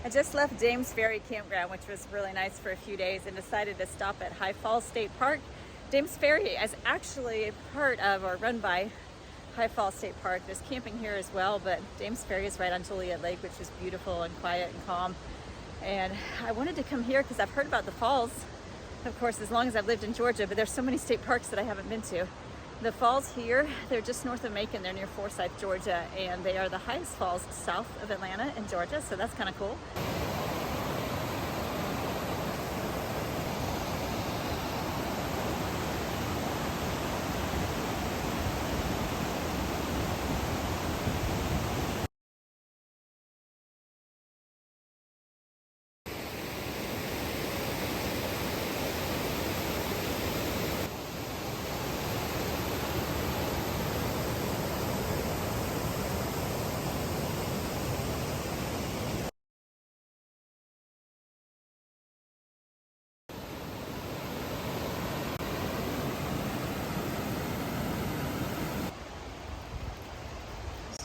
I just left James Ferry Campground, which was really nice for a few days, and decided to stop at High Falls State Park. James Ferry is actually part of or run by High Falls State Park. There's camping here as well, but James Ferry is right on Joliet Lake, which is beautiful and quiet and calm. And I wanted to come here because I've heard about the falls, of course, as long as I've lived in Georgia, but there's so many state parks that I haven't been to. The falls here, they're just north of Macon. They're near Forsyth, Georgia, and they are the highest falls south of Atlanta in Georgia, so that's kind of cool.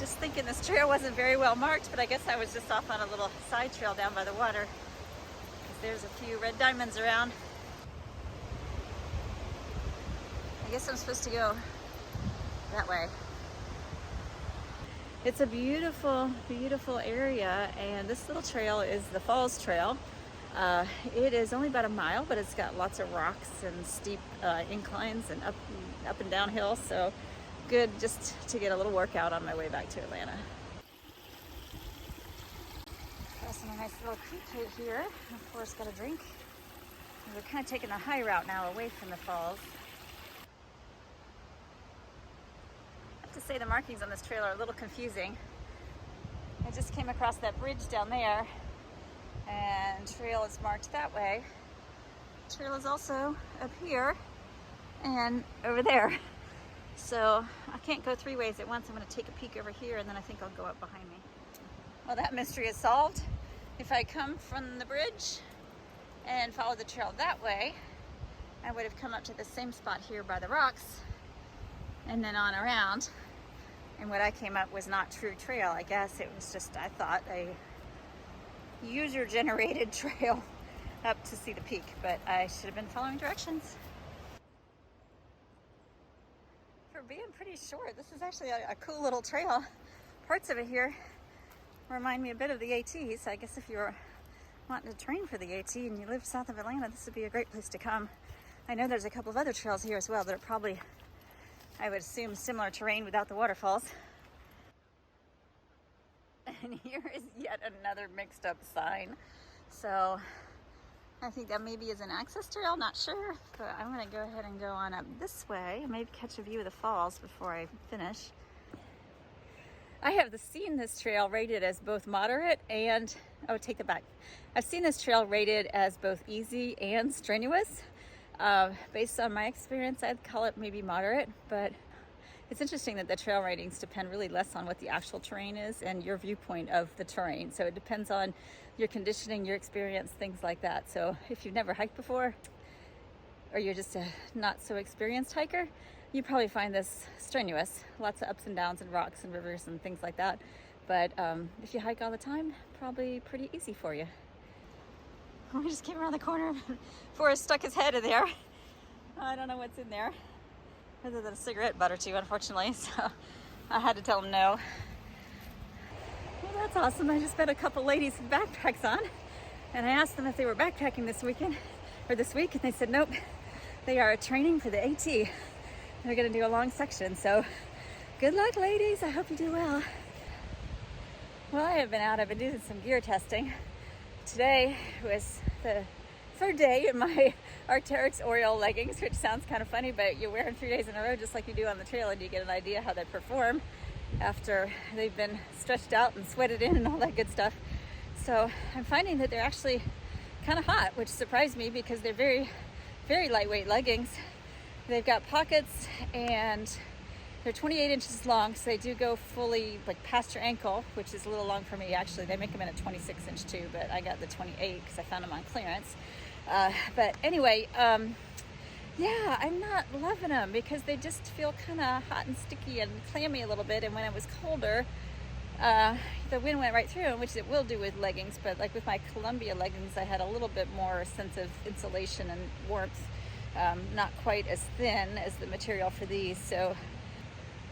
Just thinking this trail wasn't very well marked, but I guess I was just off on a little side trail down by the water. There's a few red diamonds around. I guess I'm supposed to go that way. It's a beautiful, beautiful area, and this little trail is the Falls Trail. It is only about a mile, but it's got lots of rocks and steep inclines and up and down hills, so good just to get a little workout on my way back to Atlanta. Crossing a nice little creek right here. Of course, got a drink. And we're kind of taking the high route now away from the falls. I have to say the markings on this trail are a little confusing. I just came across that bridge down there, and trail is marked that way. Trail is also up here and over there. So I can't go three ways at once. I'm going to take a peek over here, and then I think I'll go up behind me. Well, that mystery is solved. If I come from the bridge and follow the trail that way, I would have come up to the same spot here by the rocks and then on around. And what I came up was not true trail. I guess it was just, I thought, a user-generated trail up to see the peak, but I should have been following directions. For being pretty short, this is actually a cool little trail. Parts of it here remind me a bit of the AT, so I guess if you're wanting to train for the AT and you live south of Atlanta, this would be a great place to come. I know there's a couple of other trails here as well that are probably, I would assume, similar terrain without the waterfalls. And here is yet another mixed up sign. So I think that maybe is an access trail, not sure, but I'm gonna go ahead and go on up this way, maybe catch a view of the falls before I finish. I have seen this trail rated as both moderate and, oh, take it back. I've seen this trail rated as both easy and strenuous. Based on my experience, I'd call it maybe moderate, but it's interesting that the trail ratings depend really less on what the actual terrain is and your viewpoint of the terrain. So it depends on your conditioning, your experience, things like that. So if you've never hiked before, or you're just a not so experienced hiker, you probably find this strenuous. Lots of ups and downs and rocks and rivers and things like that. But if you hike all the time, probably pretty easy for you. We just came around the corner. Forrest stuck his head in there. I don't know what's in there, other than a cigarette butt or two, unfortunately. So I had to tell him no. Well, that's awesome. I just met a couple ladies with backpacks on, and I asked them if they were backpacking this weekend or this week, and they said nope. They are training for the AT. They're going to do a long section. So good luck, ladies. I hope you do well. Well, I have been out. I've been doing some gear testing. Today was the third day in my Arc'teryx Oriole leggings, which sounds kind of funny, but you wear them 3 days in a row just like you do on the trail, and you get an idea how they perform after they've been stretched out and sweated in and all that good stuff. So I'm finding that they're actually kind of hot, which surprised me because they're very, very lightweight leggings. They've got pockets and they're 28 inches long, so they do go fully like past your ankle, which is a little long for me actually. They make them in a 26 inch too, but I got the 28 because I found them on clearance. But anyway, yeah, I'm not loving them because they just feel kind of hot and sticky and clammy a little bit. And when it was colder, the wind went right through them, which it will do with leggings, but like with my Columbia leggings, I had a little bit more sense of insulation and warmth, not quite as thin as the material for these. So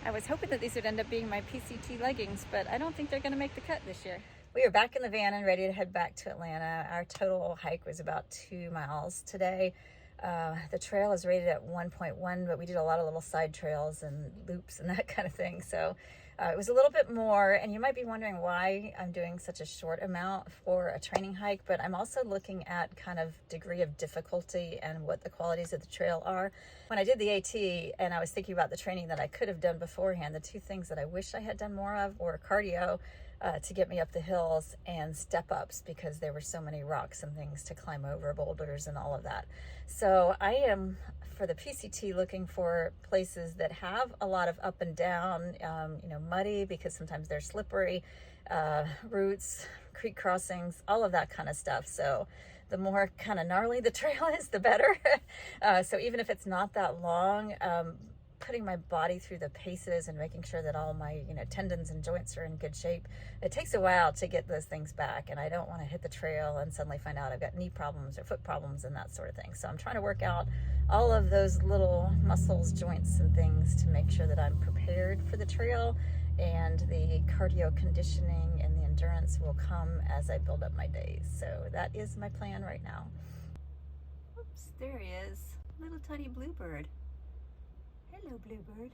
I was hoping that these would end up being my PCT leggings, but I don't think they're going to make the cut this year. We are back in the van and ready to head back to Atlanta. Our total hike was about 2 miles today. The trail is rated at 1.1, but we did a lot of little side trails and loops and that kind of thing. So it was a little bit more, and you might be wondering why I'm doing such a short amount for a training hike, but I'm also looking at kind of degree of difficulty and what the qualities of the trail are. When I did the AT and I was thinking about the training that I could have done beforehand, the two things that I wish I had done more of were cardio to get me up the hills and step-ups, because there were so many rocks and things to climb over, boulders and all of that. So I am, for the PCT, looking for places that have a lot of up and down, muddy, because sometimes they're slippery, roots, creek crossings, all of that kind of stuff. So the more kind of gnarly the trail is, the better. So even if it's not that long, putting my body through the paces and making sure that all my tendons and joints are in good shape, it takes a while to get those things back, and I don't want to hit the trail and suddenly find out I've got knee problems or foot problems and that sort of thing. So I'm trying to work out all of those little muscles, joints and things to make sure that I'm prepared for the trail, and the cardio conditioning and the endurance will come as I build up my days. So that is my plan right now. Oops, there he is, little tiny bluebird. Hello, bluebird.